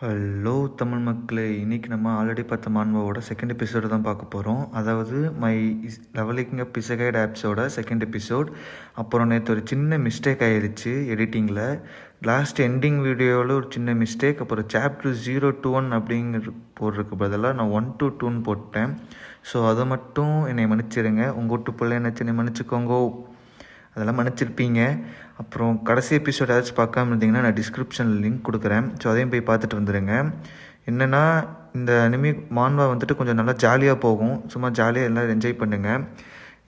Hello Tamil மக்களே, இன்றைக்கி நம்ம ஆல்ரெடி பார்த்த மான்வாவோட செகண்ட் எபிசோடு தான் பார்க்க போகிறோம். அதாவது லெவலிங் அப் இசகைட் ஆப்ஸோட செகண்ட் எபிசோட். அப்புறம் நேற்று ஒரு சின்ன மிஸ்டேக் ஆகிடுச்சு எடிட்டிங்கில். லாஸ்ட் எண்டிங் வீடியோவில் ஒரு சின்ன மிஸ்டேக். அப்புறம் சாப்டர் 0-1 அப்படிங்கிற போடுறதுக்கு பதிலாக நான் 1-2 போட்டேன். ஸோ அதை மட்டும் என்னை மன்னிச்சிடுங்க. உங்கள் வீட்டு பிள்ளை என்ன என்னை மன்னிச்சிக்கோங்கோ, அதெல்லாம் மன்னிச்சிருப்பீங்க. அப்புறம் கடைசி எபிசோட் ஏதாச்சும் பார்க்காம இருந்தீங்கன்னா நான் டிஸ்கிரிப்ஷனில் லிங்க் கொடுக்குறேன். ஸோ அதையும் போய் பார்த்துட்டு வந்துடுங்க. என்னென்னா இந்த அனிமி மான்வா வந்துட்டு கொஞ்சம் நல்லா ஜாலியாக போகும். சும்மா ஜாலியாக எல்லோரும் என்ஜாய் பண்ணுங்கள்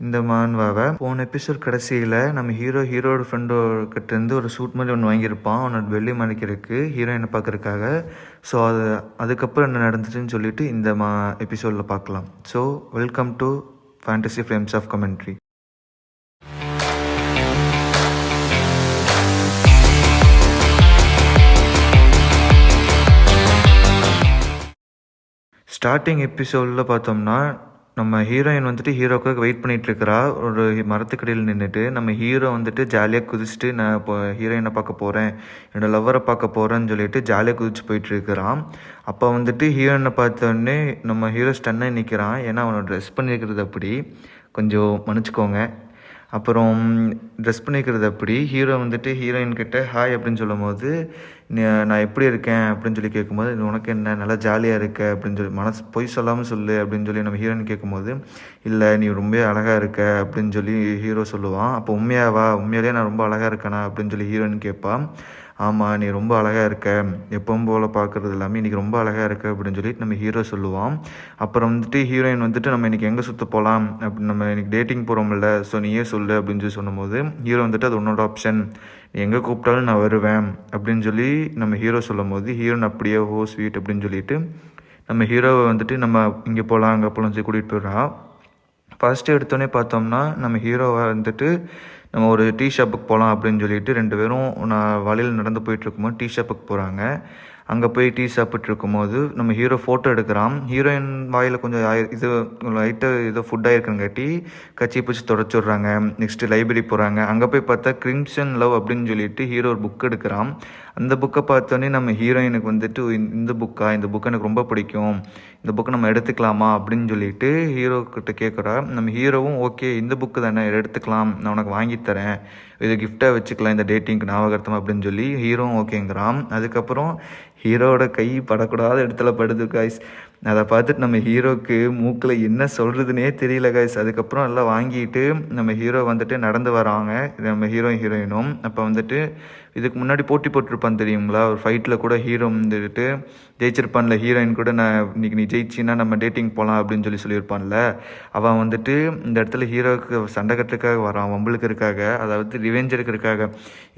இந்த மான்வாவை. போன எபிசோட் கடைசியில் நம்ம ஹீரோட ஃப்ரெண்டோக்கிட்டேருந்து ஒரு சூட் மாதிரி ஒன்று வாங்கியிருப்பான், அவனோட வெள்ளி மறைக்கிறதுக்கு ஹீரோயினை பார்க்குறதுக்காக. ஸோ அதுக்கப்புறம் என்ன நடந்துச்சுன்னு சொல்லிட்டு இந்த எபிசோடில் பார்க்கலாம். So welcome to fantasy frames of commentary. Starting எபிசோடில் பார்த்தோம்னா நம்ம ஹீரோயின் வந்துட்டு ஹீரோக்காக வெயிட் பண்ணிகிட்ருக்கிறா ஒரு மரத்துக்கடியில் நின்றுட்டு. நம்ம ஹீரோ வந்துட்டு ஜாலியாக குதிச்சுட்டு நான் இப்போ ஹீரோயினை பார்க்க போகிறேன், என்னோடய லவ்வரை பார்க்க போகிறேன்னு சொல்லிட்டு ஜாலியாக குதிச்சு போயிட்டுருக்கிறான். அப்போ வந்துட்டு ஹீரோயினை பார்த்தோடனே நம்ம ஹீரோ ஸ்டன்னாக நிற்கிறான். ஏன்னா அவனோட ட்ரெஸ் பண்ணியிருக்கிறது அப்படி, கொஞ்சம் மன்னிச்சிக்கோங்க. அப்புறம் ட்ரெஸ் பண்ணிக்கிறது அப்படி. ஹீரோ வந்துட்டு ஹீரோயின் கிட்ட ஹாய் அப்படின்னு சொல்லும் போது நான் எப்படி இருக்கேன் அப்படின்னு சொல்லி கேட்கும்போது உனக்கு என்ன நல்லா ஜாலியாக இருக்க அப்படின்னு சொல்லி மனசு பொய் சொல்லாமல் சொல்லு அப்படின்னு சொல்லி நம்ம ஹீரோயின் கேட்கும்போது இல்லை நீ ரொம்ப அழகாக இருக்க அப்படின்னு சொல்லி ஹீரோ சொல்லுவான். அப்போ உண்மையாலேயே நான் ரொம்ப அழகாக இருக்கேனா அப்படின்னு சொல்லி ஹீரோயின் கேட்பான். ஆமாம் நீ ரொம்ப அழகாக இருக்க, எப்பவும் போல் பார்க்குறது எல்லாமே இன்றைக்கி ரொம்ப அழகாக இருக்க அப்படின்னு சொல்லிட்டு நம்ம ஹீரோ சொல்லுவான். அப்புறம் வந்துட்டு ஹீரோயின் வந்துட்டு நம்ம இன்றைக்கி எங்கே சுற்ற போகலாம் அப்படின்னு, நம்ம இன்றைக்கி டேட்டிங் போகிறோம்ல, ஸோ நீயே சொல்லு அப்படின்னு சொல்லி சொன்னும்போது ஹீரோ வந்துட்டு அது உன்னோட ஆப்ஷன், நீ எங்கே கூப்பிட்டாலும் நான் வருவேன் அப்படின்னு சொல்லி நம்ம ஹீரோ சொல்லும் போது ஹீரோயின் அப்படியே ஹோ ஸ்வீட் அப்படின்னு சொல்லிட்டு நம்ம ஹீரோவை வந்துட்டு நம்ம இங்கே போகலாம் அங்கே போகலாம் சொல்லி கூட்டிகிட்டு போயிடுறான். ஃபஸ்ட்டு எடுத்தோடனே பார்த்தோம்னா நம்ம ஹீரோவை வந்துட்டு நம்ம ஒரு டீ ஷாப்புக்கு போகலாம் அப்படின்னு சொல்லிட்டு 2 பேரும் நான் வழியில் நடந்து போயிட்டுருக்கும்போது டீ ஷாப்புக்கு போகிறாங்க. அங்கே போய் டீ சாப்பிட்டு இருக்கும்போது நம்ம ஹீரோ ஃபோட்டோ எடுக்கிறான். ஹீரோயின் வாயில் கொஞ்சம் இது லைட்டாக ஏதோ ஃபுட் ஆகிருக்குங்காட்டி கச்சி பிடிச்சி தொடச்சிடுறாங்க. நெக்ஸ்ட்டு லைப்ரரி போகிறாங்க. அங்கே போய் பார்த்தா கிரிம்சன் லவ் அப்படின்னு சொல்லிட்டு ஹீரோ ஒரு புக் எடுக்கிறான். அந்த புக்கை பார்த்தோன்னே நம்ம ஹீரோயினுக்கு வந்துட்டு இந்த புக்கை எனக்கு ரொம்ப பிடிக்கும், இந்த புக்கை நம்ம எடுத்துக்கலாமா அப்படின்னு சொல்லிட்டு ஹீரோ கிட்ட கேட்குறா. நம்ம ஹீரோவும் ஓகே இந்த புக்கு தானே எடுத்துக்கலாம், நான் உனக்கு வாங்கித்தரேன், இது கிஃப்டாக வச்சுக்கலாம் இந்த டேட்டிங்க்கு ஞாபகார்த்தம் அப்படின்னு சொல்லி ஹீரோவும் ஓகேங்கிறான். அதுக்கப்புறம் ஹீரோவோட கை படக்கூடாத இடத்துல படுது காய்ஸ். அதை பார்த்துட்டு நம்ம ஹீரோக்கு மூக்கில் என்ன சொல்கிறதுனே தெரியல காய்ஸ். அதுக்கப்புறம் எல்லாம் வாங்கிட்டு நம்ம ஹீரோ வந்துட்டு நடந்து வராங்க, நம்ம ஹீரோயினும். அப்போ வந்துட்டு இதுக்கு முன்னாடி போட்டி போட்டிருப்பான் தெரியுங்களா, ஒரு ஃபைட்டில் கூட ஹீரோ வந்துட்டு ஜெயிச்சிருப்பான்ல, ஹீரோயின் கூட நான் இன்றைக்கி நீ ஜெயிச்சின்னா நம்ம டேட்டிங் போகலாம் அப்படின்னு சொல்லியிருப்பான்ல. அவன் வந்துட்டு இந்த இடத்துல ஹீரோவுக்கு சண்டை கட்டுறதுக்காக வரான், வம்பளுக்கிறதுக்காக, அதாவது ரிவெஞ்ச் எடுக்கிறதுக்காக.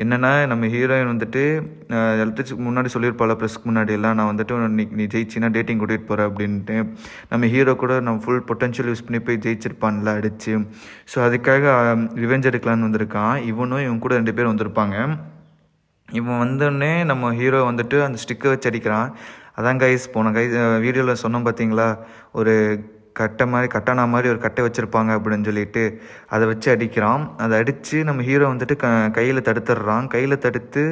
என்னென்னா நம்ம ஹீரோயின் வந்துட்டு எல்லாத்துக்கு முன்னாடி சொல்லியிருப்பாள் ப்ரெஸ்க்கு முன்னாடி எல்லாம், நான் வந்துட்டு நீ ஜெயிச்சின்னா டேட்டிங் கூட்டிகிட்டு போகிறேன் அப்படின்ட்டு. நம்ம ஹீரோ கூட நம்ம ஃபுல் பொட்டன்ஷியல் யூஸ் பண்ணி போய் ஜெயிச்சிருப்பான்ல அடித்து. ஸோ அதுக்காக ரிவெஞ்ச் எடுக்கலான்னு வந்திருக்கான். இவன் கூட 2 பேர் வந்திருப்பாங்க. இவன் வந்தோடனே நம்ம ஹீரோ வந்துட்டு அந்த ஸ்டிக்கை வச்சு அடிக்கிறான். அதான் கைஸ் போன வீடியோவில் சொன்னோம் பார்த்தீங்களா, ஒரு கட்டானா மாதிரி ஒரு கட்டை வச்சுருப்பாங்க அப்படின்னு சொல்லிட்டு அதை வச்சு அடிக்கிறான். அதை அடித்து நம்ம ஹீரோ வந்துட்டு கையில் தடுத்து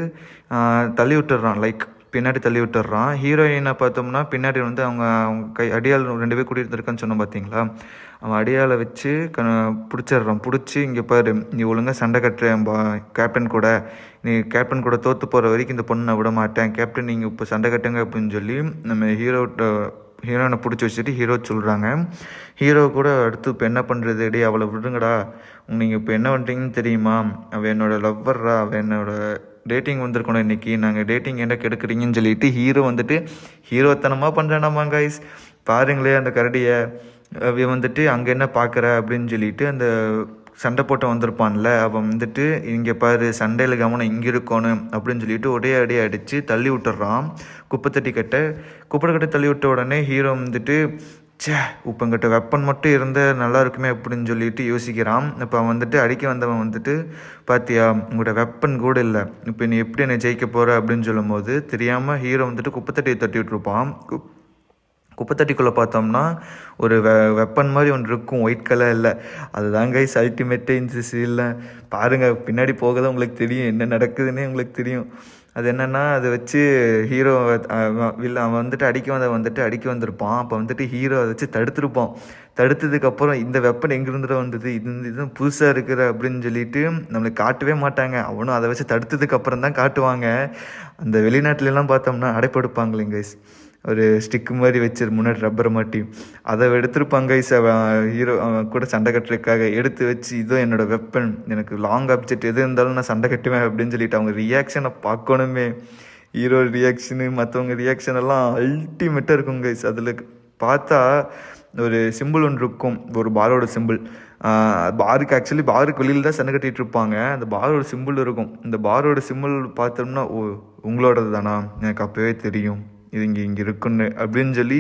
தள்ளி விட்டுடுறான், லைக் பின்னாடி தள்ளி விட்டுடுறான். ஹீரோயினை பார்த்தோம்னா பின்னாடி வந்து அவங்க அடியால் 2 பேர் கூட்டிகிட்டு இருக்கான்னு சொன்னோம் பார்த்தீங்களா, அவன் அடியாலை வச்சு பிடிச்சிடுறான். பிடிச்சி இங்கே பாரு, நீ ஒழுங்காக சண்டை கட்டுறேன் கேப்டன் கூட, நீ கேப்டன் கூட தோற்று போகிற வரைக்கும் இந்த பொண்ணை விட மாட்டேன், கேப்டன் நீங்கள் இப்போ சண்டை கட்டுங்க அப்படின்னு சொல்லி நம்ம ஹீரோயினை பிடிச்சி வச்சுட்டு ஹீரோ சொல்கிறாங்க. ஹீரோ கூட அடுத்து இப்போ என்ன பண்ணுறது, டே அவளை விடுங்கடா, நீங்கள் இப்போ என்ன பண்ணுறீங்கன்னு தெரியுமா, அவள் என்னோடய லவ்வர்ரா, அவள் என்னோட டேட்டிங் வந்திருக்கணும் இன்றைக்கி, நாங்கள் டேட்டிங் என்ன கெடுக்குறீங்கன்னு சொல்லிட்டு ஹீரோ வந்துட்டு ஹீரோத்தனமாக பண்ணுறானாமா கைஸ். பாருங்களே அந்த கரடியை, அவன் வந்துட்டு அங்கே என்ன பார்க்குற அப்படின்னு சொல்லிட்டு அந்த சண்டை போட்ட வந்திருப்பான்ல, அவன் வந்துட்டு இங்கே பாரு சண்டையில் கவனம் இங்கே இருக்கணும் அப்படின்னு சொல்லிட்டு ஒரே அடியை அடித்து தள்ளி விட்டுறான். குப்பை கட்டை தள்ளி விட்ட உடனே ஹீரோ வந்துட்டு இப்போங்கிட்ட வெப்பன் மட்டும் இருந்தால் நல்லா இருக்குமே அப்படின்னு சொல்லிட்டு யோசிக்கிறான். இப்போ அவன் வந்துட்டு அடிக்க வந்தவன் வந்துட்டு பார்த்தியா உங்கள்கிட்ட வெப்பன் கூட இல்லை, இப்போ நீ எப்படி என்னை ஜெயிக்க போகிற அப்படின்னு சொல்லும் போது தெரியாமல் ஹீரோ வந்துட்டு குப்பைத்தட்டியை தட்டி விட்டுருப்பான். குப்பைத்தட்டிக்குள்ளே பார்த்தோம்னா ஒரு வெப்பன் மாதிரி ஒன்று இருக்கும், ஒயிட் கலரில். அதுதான் கைஸ் அல்டிமேட்டே இந்த சீனில் பாருங்கள், பின்னாடி போக தான் உங்களுக்கு தெரியும் என்ன நடக்குதுன்னே உங்களுக்கு தெரியும். அது என்னென்னா அதை வச்சு ஹீரோ அவன் அடிக்க வந்திருப்பான். அப்போ வந்துட்டு ஹீரோ அதை வச்சு தடுத்துருப்பான். தடுத்ததுக்கப்புறம் இந்த வெப்பன் எங்கேருந்துட்டு வந்தது, இதுவும் புதுசாக இருக்கிற அப்படின்னு சொல்லிட்டு நம்மளுக்கு காட்டவே மாட்டாங்க. அவனும் அதை வச்சு தடுத்ததுக்கப்புறம் தான் காட்டுவாங்க. அந்த வெளிநாட்டிலலாம் பார்த்தோம்னா அடைப்படுப்பாங்களே கைஸ், ஒரு ஸ்டிக்கு மாதிரி வச்சு முன்னாடி ரப்பரை மாட்டி அதை எடுத்துருப்பாங்க கைஸ். ஹீரோ அவன் கூட சண்டை கட்டுறதுக்காக எடுத்து வச்சு, இதோ என்னோடய வெப்பன், எனக்கு லாங் ஆப்ஜெக்ட் எது இருந்தாலும் நான் சண்டை கட்டுவேன் அப்படின்னு சொல்லிட்டு அவங்க ரியாக்ஷனை பார்க்கணுமே. ஹீரோ ரியாக்ஷனு மற்றவங்க ரியாக்ஷன் எல்லாம் அல்டிமேட்டாக இருக்கும் கைஸ். அதில் பார்த்தா ஒரு சிம்பிள் ஒன்று இருக்கும், ஒரு பாரோட சிம்பிள். பாருக்கு வெளியில் தான் சண்டை கட்டிகிட்டு இருப்பாங்க. அந்த பாரோட சிம்பிள் இருக்கும். இந்த பாரோட சிம்பிள் பார்த்தோம்னா, ஓ உங்களோடது தானா, எனக்கு அப்போவே தெரியும் இது இங்கே இருக்குன்னு அப்படின்னு சொல்லி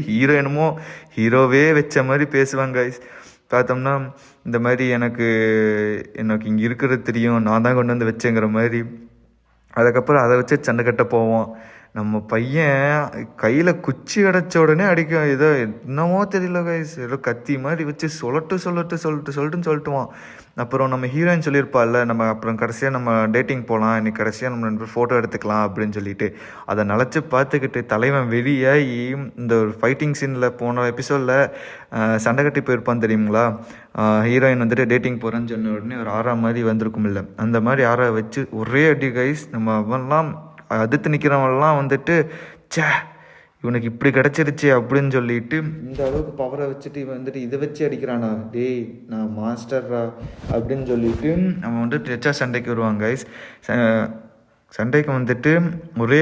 ஹீரோவே வச்ச மாதிரி பேசுவாங்க கைஸ். பார்த்தோம்னா இந்த மாதிரி எனக்கு இங்கே இருக்கிறது தெரியும், நான் தான் கொண்டு வந்து வச்சேங்கிற மாதிரி. அதுக்கப்புறம் அதை வச்சு சண்டை கட்ட போவோம். நம்ம பையன் கையில் குச்சி கிடச்ச உடனே அடிக்கும். ஏதோ என்னமோ தெரியல கைஸ், ஏதோ கத்தி மாதிரி வச்சு சொல்லிட்டுவான். அப்புறம் நம்ம ஹீரோயின் சொல்லியிருப்பாள்ல, நம்ம அப்புறம் கடைசியாக நம்ம டேட்டிங் போகலாம், இன்னைக்கு கடைசியாக நம்ம 2 பேர் ஃபோட்டோ எடுத்துக்கலாம் அப்படின்னு சொல்லிட்டு அதை நினச்சி பார்த்துக்கிட்டு தலைவன் வெறியாகி இந்த ஒரு ஃபைட்டிங் சீனில் போன எபிசோடில் சண்டை கட்டி போயிருப்பான் தெரியுங்களா. ஹீரோயின் வந்துட்டு டேட்டிங் போகிறேன்னு சொன்ன உடனே ஒரு ஆறா மாதிரி வந்திருக்கும் இல்லை, அந்த மாதிரி ஆறா வச்சு ஒரே அடி கைஸ். நம்ம அவன்லாம் அதிர்த்து நிற்கிறவங்கலாம் வந்துட்டு இவனுக்கு இப்படி கிடச்சிருச்சு அப்படின்னு சொல்லிட்டு இந்த அளவுக்கு பவரை வச்சுட்டு இவன் வந்துட்டு இதை வச்சு அடிக்கிறானா, டேய் நான் மாஸ்டர்ரா அப்படின்னு சொல்லிட்டு அவன் வந்துட்டு ரெச்சா சண்டைக்கு வருவாங்க கைஸ். சண்டைக்கு வந்துட்டு ஒரே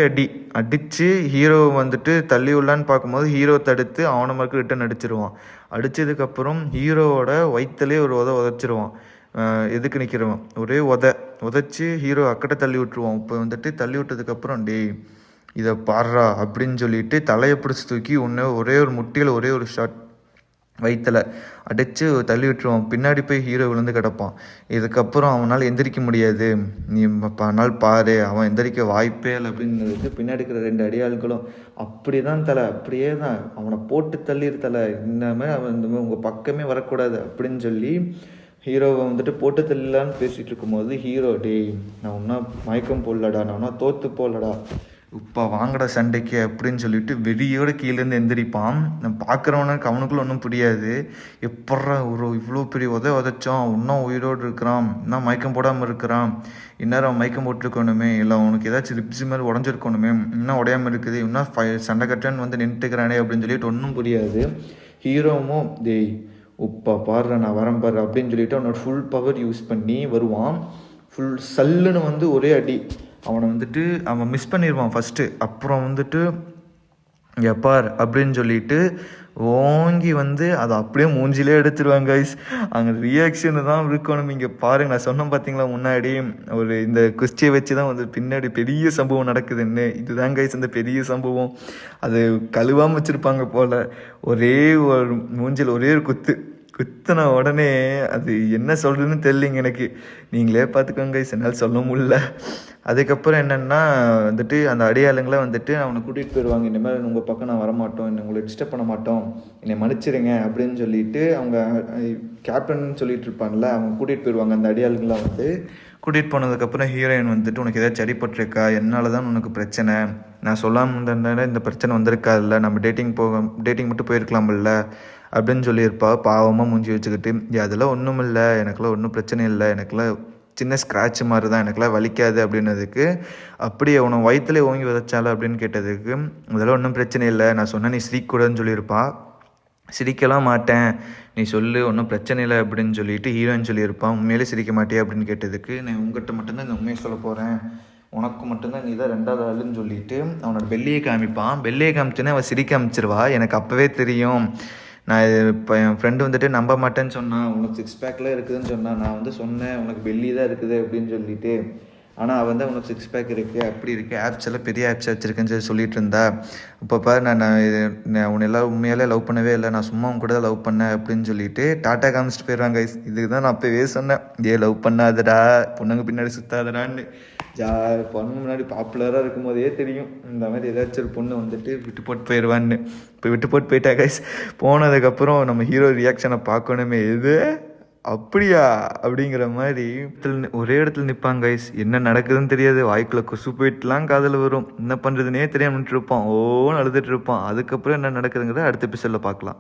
அடித்து ஹீரோ வந்துட்டு தள்ளி உள்ளான்னு பார்க்கும்போது ஹீரோ தடுத்து அவனை மாதிரி ரிட்டன் அடிச்சிருவான். அடித்ததுக்கப்புறம் ஹீரோவோட வயிற்றுலேயே ஒரு உதச்சிருவான். எதுக்கு நிற்கிறவன் ஒரே உதச்சி ஹீரோ அக்கட்டை தள்ளி விட்டுருவான். இப்போ வந்துட்டு தள்ளி விட்டதுக்கப்புறம் டேய் இதை பாடுறா அப்படின்னு சொல்லிட்டு தலையை பிடிச்சி தூக்கி ஒரே ஒரு முட்டியில் ஒரே ஒரு ஷாட் வயிற்றில் அடித்து தள்ளி விட்டுருவான். பின்னாடி போய் ஹீரோ விழுந்து கிடப்பான். இதுக்கப்புறம் அவனால் எந்திரிக்க முடியாது, நீ நாள் பாரு, அவன் எந்திரிக்க வாய்ப்பே இல்லை அப்படின்றது பின்னாடி இருக்கிற 2 அடியாள்களும் அப்படியே தான் அவனை போட்டு தள்ளிடு தலை, இன்னமே அவன் இந்த மாதிரி உங்கள் பக்கமே வரக்கூடாது அப்படின்னு சொல்லி ஹீரோவை வந்துட்டு போட்டு தள்ளலான்னு பேசிகிட்டு இருக்கும்போது ஹீரோ டேய் நான் ஒன்றா மயக்கம் போடலடா, நான் ஒன்றா தோற்று போடலடா, இப்போ வாங்கடா சண்டைக்கு அப்படின்னு சொல்லிட்டு வெறியோட கீழேருந்து எந்திரிப்பான். நான் பார்க்குறவனுக்கு அவனுக்குள்ள ஒன்றும் புரியாது, எப்பட்றா இவ்வளோ பெரிய உதச்சோம், இன்னும் உயிரோடு இருக்கிறான், இன்னும் மயக்கம் போடாமல் இருக்கிறான், இந்நேரம் அவன் மயக்கம் போட்டிருக்கணுமே, இல்லை அவனுக்கு ஏதாச்சும் ரிப்ஸு மாதிரி உடஞ்சிருக்கணுமே, இன்னும் உடையாமல் இருக்குது, இன்னும் சண்டை கட்டன்னு வந்து நின்றுக்கிறானே அப்படின்னு சொல்லிட்டு ஒன்றும் புரியாது. ஹீரோவும் டேய் உப்பா பாடுற நான் வரேன் பாரு அப்படின்னு சொல்லிட்டு அவனோட ஃபுல் பவர் யூஸ் பண்ணி வருவான். ஃபுல் சல்லுன்னு வந்து ஒரே அடி அவனை வந்துட்டு அவன் மிஸ் பண்ணிடுவான் ஃபஸ்ட்டு. அப்புறம் வந்துட்டு எப்பார் அப்படின்னு சொல்லிட்டு ஓங்கி வந்து அதை அப்படியே மூஞ்சிலே எடுத்துருவாங்க கைஸ். அங்கே ரியாக்ஷனு தான் இருக்கணும். இங்கே பாருங்க, நான் சொன்னேன் பார்த்தீங்களா முன்னாடி, ஒரு இந்த குஸ்தியை வச்சு தான் வந்து பின்னாடி பெரிய சம்பவம் நடக்குதுன்னு. இதுதான் கைஸ் அந்த பெரிய சம்பவம். அது கழுவாமல் வச்சுருப்பாங்க போல். ஒரே ஒரு மூஞ்சில் ஒரே ஒரு குத்தின உடனே அது என்ன சொல்கிறதுன்னு தெரியலிங்க எனக்கு. நீங்களே பார்த்துக்கோங்க கைஸ், என்னால் சொல்ல முடியல. அதுக்கப்புறம் என்னென்னா வந்துட்டு அந்த அடியாளுங்களை வந்துட்டு அவனை கூட்டிகிட்டு போயிடுவாங்க. இனிமேல் உங்கள் பக்கம் நான் வரமாட்டோம், உங்களை டிஸ்டர்ப் பண்ண மாட்டோம், என்னை மன்னிச்சிடுங்க அப்படின்னு சொல்லிட்டு அவங்க கேப்டன் சொல்லிட்டு இருப்பான்ல, அவங்க கூட்டிகிட்டு போயிடுவாங்க. அந்த அடியாளுங்களாம் வந்து கூட்டிகிட்டு போனதுக்கப்புறம் ஹீரோயின் வந்துட்டு உனக்கு ஏதாச்சும் அடிபட்டிருக்கா, என்னால் தான் உனக்கு பிரச்சனை, நான் சொல்லாமல் இருந்ததுனால இந்த பிரச்சனை வந்திருக்காதுல்ல, நம்ம டேட்டிங் மட்டும் போயிருக்கலாம்ல அப்படின்னு சொல்லியிருப்பா. பாவமாக மூஞ்சி வச்சுக்கிட்டு அதெல்லாம் ஒன்றும் இல்லை, எனக்குலாம் ஒன்றும் பிரச்சனை இல்லை, எனக்குலாம் சின்ன ஸ்க்ராட்ச் மாதிரி தான், எனக்குலாம் வலிக்காது அப்படின்னதுக்கு, அப்படியே உன வயிற்றுல ஓங்கி விதைச்சால அப்படின்னு கேட்டதுக்கு அதெல்லாம் ஒன்றும் பிரச்சனை இல்லை, நான் சொன்னேன் நீ சிரிக்கூடாதுன்னு சொல்லியிருப்பா. சிரிக்கலாம் மாட்டேன், நீ சொல்லு ஒன்றும் பிரச்சனை இல்லை அப்படின்னு சொல்லிட்டு ஹீரோயின் சொல்லியிருப்பான். உண்மையிலே சிரிக்க மாட்டே அப்படின்னு கேட்டதுக்கு, நான் உங்கள்கிட்ட மட்டும்தான் இந்த உண்மையை சொல்ல போகிறேன், உனக்கு மட்டும்தான் நீ தான் 2வது ஆளுன்னு சொல்லிட்டு அவனோட பெல்லியை காமிப்பான். பெல்லியை காமிச்சோன்னே அவன் சிரிக்க அமைச்சிருவா. எனக்கு அப்போவே தெரியும். நான் இப்போ என் ஃப்ரெண்டு வந்துட்டு நம்ப மாட்டேன்னு சொன்னான், உனக்கு 6 பேக்கில் இருக்குதுன்னு சொன்னான். நான் வந்து சொன்னேன் உனக்கு பெல்லி தான் இருக்குது அப்படின்னு சொல்லிட்டு, ஆனால் அவன் வந்து உனக்கு 6 பேக் இருக்குது, அப்படி இருக்குது, ஆப்ஸ் எல்லாம் பெரிய ஆப்ஸ் வச்சுருக்கேன்னு சொல்லிட்டு இருந்தா. இப்போ பாரு நான் உன்னை எல்லாம் உண்மையாலே லவ் பண்ணவே இல்லை, நான் சும்மா உன் கூட தான் லவ் பண்ணேன் அப்படின்னு சொல்லிட்டு டாட்டா காமிச்சிட்டு போயிடுவாங்க. இதுக்கு தான் நான் அப்போவே சொன்னேன், லவ் பண்ணாதடா, பொண்ணுங்க பின்னாடி சுத்தாதடான்னு. பொண்ணுங்க முன்னாடி பாப்புலராக இருக்கும் போதே தெரியும் இந்த மாதிரி ஏதாச்சும் ஒரு பொண்ணு வந்துட்டு விட்டு போட்டு போயிடுவான்னு. இப்போ விட்டு போட்டு போயிட்டா கைஸ். போனதுக்கப்புறம் நம்ம ஹீரோ ரியாக்ஷனை பார்க்கணுமே, அப்படியா அப்படிங்கிற மாதிரி ஒரே இடத்துல நிற்பாங்க கைஸ். என்ன நடக்குதுன்னு தெரியாது, வாய்க்குள்ள கொசு போயிட்டுலாம் காதில் வரும், என்ன பண்ணுறதுனே தெரியாம இருப்பான், ஓன்னு அழுதுட்டு இருப்பான். அதுக்கப்புறம் என்ன நடக்குதுங்கிறத அடுத்த எபிசோடில் பார்க்கலாம்.